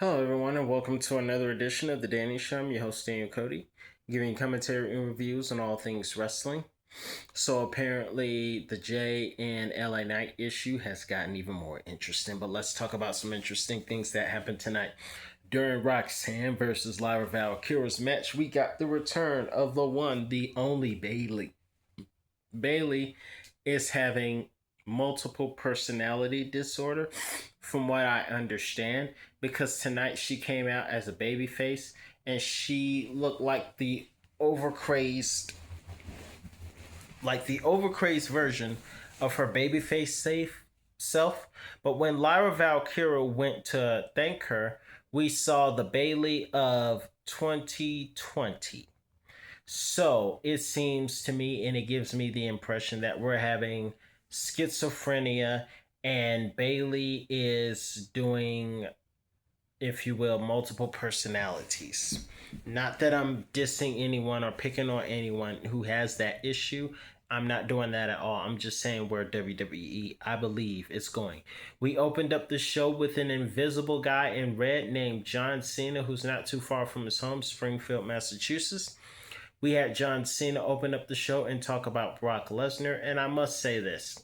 Hello, everyone, and welcome to another edition of The Danny Show. I'm your host, Daniel Cody, giving you commentary and reviews on all things wrestling. So, apparently, the Jay and LA Knight issue has gotten even more interesting, but let's talk about some interesting things that happened tonight. During Roxanne versus Lyra Valkyria's match, we got the return of the one, the only Bayley. Bayley is having multiple personality disorder, from what I understand, because tonight she came out as a baby face and she looked overcrazed like the overcrazed version of her babyface safe self. But when Lyra Valkyria went to thank her, we saw the Bayley of 2020. So it seems to me, and it gives me the impression that we're having schizophrenia, and Bayley is doing, if you will, multiple personalities. Not that I'm dissing anyone or picking on anyone who has that issue. I'm not doing that at all. I'm just saying where WWE, I believe, is going. We opened up the show with an invisible guy in red named John Cena, who's not too far from his home, Springfield, Massachusetts. We had John Cena open up the show and talk about Brock Lesnar, and I must say this.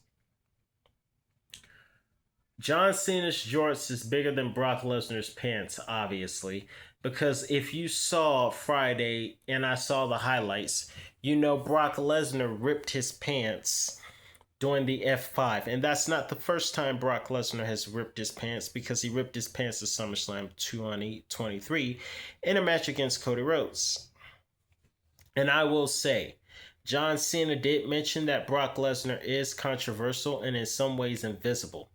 John Cena's jorts is bigger than Brock Lesnar's pants, obviously, because if you saw Friday and I saw the highlights, you know Brock Lesnar ripped his pants during the F5, and that's not the first time Brock Lesnar has ripped his pants, because he ripped his pants at SummerSlam 2023 in a match against Cody Rhodes. And I will say, John Cena did mention that Brock Lesnar is controversial and in some ways invisible.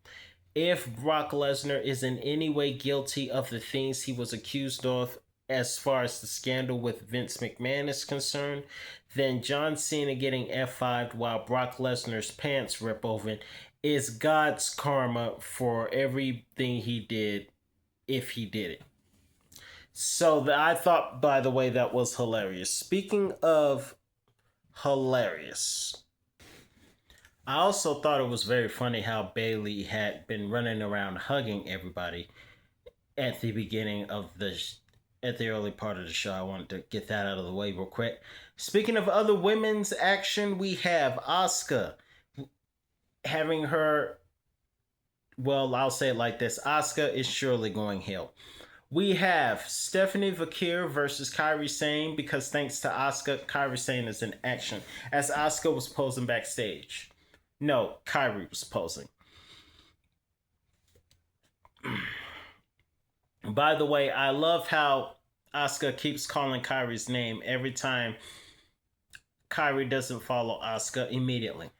If Brock Lesnar is in any way guilty of the things he was accused of as far as the scandal with Vince McMahon is concerned, then John Cena getting F5'd while Brock Lesnar's pants rip open is God's karma for everything he did, if he did it. So I thought, by the way, that was hilarious. Speaking of hilarious, I also thought it was very funny how Bayley had been running around hugging everybody at the beginning of at the early part of the show. I wanted to get that out of the way real quick. Speaking of other women's action, we have Asuka having her, well, I'll say it like this. Asuka is surely going heel. We have Stephanie Vaquer versus Kairi Sane, because thanks to Asuka, Kairi Sane is in action, as Asuka was posing backstage. No, Kairi was posing. By the way, I love how Asuka keeps calling Kairi's name every time Kairi doesn't follow Asuka immediately.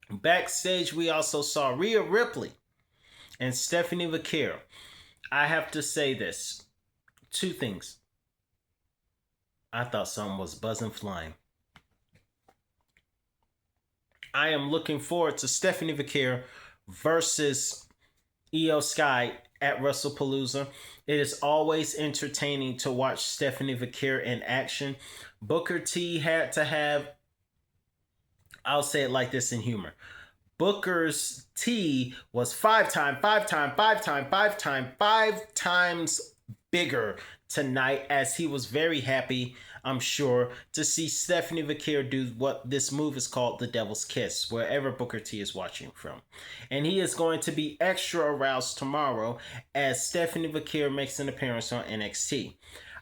Backstage, we also saw Rhea Ripley and Stephanie Vaquer. I have to say this. Two things. I thought something was buzzing flying. I am looking forward to Stephanie Vaquer versus Io Sky at WrestlePalooza. It is always entertaining to watch Stephanie Vaquer in action. Booker T had to have, I'll say it like this in humor. Booker's T was five times bigger tonight, as he was very happy, I'm sure, to see Stephanie Vaquer do what this move is called the Devil's Kiss, wherever Booker T is watching from. And he is going to be extra aroused tomorrow as Stephanie Vaquer makes an appearance on NXT.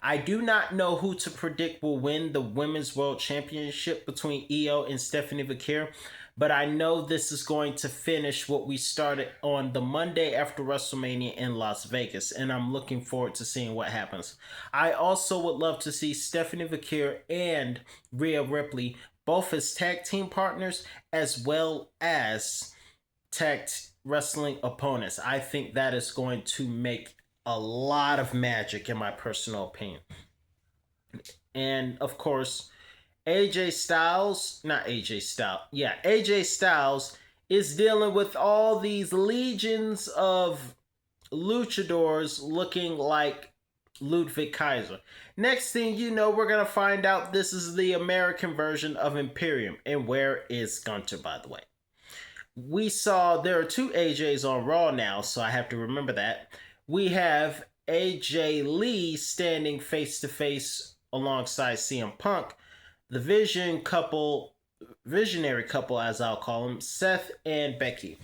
I do not know who to predict will win the Women's World Championship between Io and Stephanie Vaquer, but I know this is going to finish what we started on the Monday after WrestleMania in Las Vegas, and I'm looking forward to seeing what happens. I also would love to see Stephanie Vaquer and Rhea Ripley both as tag team partners as well as tag wrestling opponents. I think that is going to make a lot of magic, in my personal opinion. And of course, AJ Styles is dealing with all these legions of luchadors looking like Ludwig Kaiser. Next thing you know, we're going to find out this is the American version of Imperium. And where is Gunter, by the way? We saw there are two AJs on Raw now, so I have to remember that. we have AJ Lee standing face to face alongside CM Punk, the visionary couple, as I'll call them, Seth and Becky.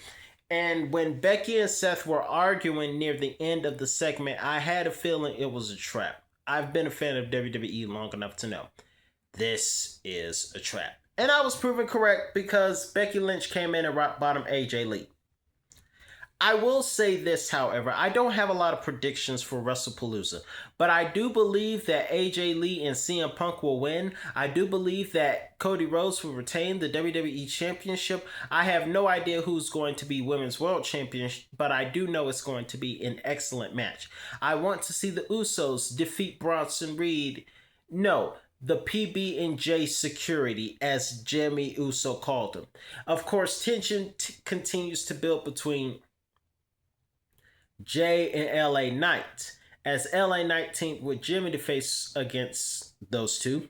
And when Becky and Seth were arguing near the end of the segment, I had a feeling it was a trap. I've been a fan of WWE long enough to know this is a trap. And I was proven correct because Becky Lynch came in and rock bottom AJ Lee. I will say this, however, I don't have a lot of predictions for WrestlePalooza, but I do believe that AJ Lee and CM Punk will win. I do believe that Cody Rhodes will retain the WWE Championship. I have no idea who's going to be Women's World Champion, but I do know it's going to be an excellent match. I want to see the Usos defeat Bronson Reed. No, the PB&J security, as Jimmy Uso called them. Of course, tension continues to build between Jay and LA Knight, as LA Knight teamed with Jimmy to face against those two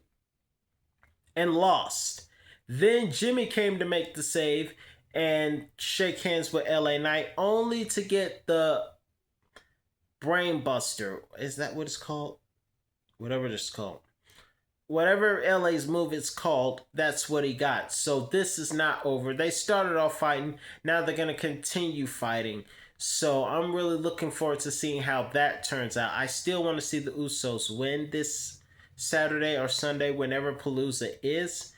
and lost. Then Jimmy came to make the save and shake hands with LA Knight, only to get the Brainbuster. Is that what it's called? Whatever it's called. Whatever LA's move is called, that's what he got. So this is not over. They started off fighting. Now they're going to continue fighting. So I'm really looking forward to seeing how that turns out. I still want to see the Usos win this Saturday or Sunday, whenever Palooza is.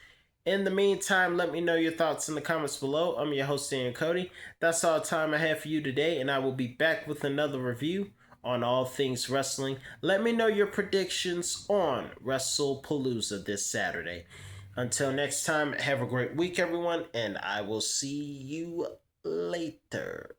In the meantime, let me know your thoughts in the comments below. I'm your host, Dan Cody. That's all the time I have for you today, and I will be back with another review on all things wrestling. Let me know your predictions on WrestlePalooza this Saturday. Until next time, have a great week, everyone, and I will see you later.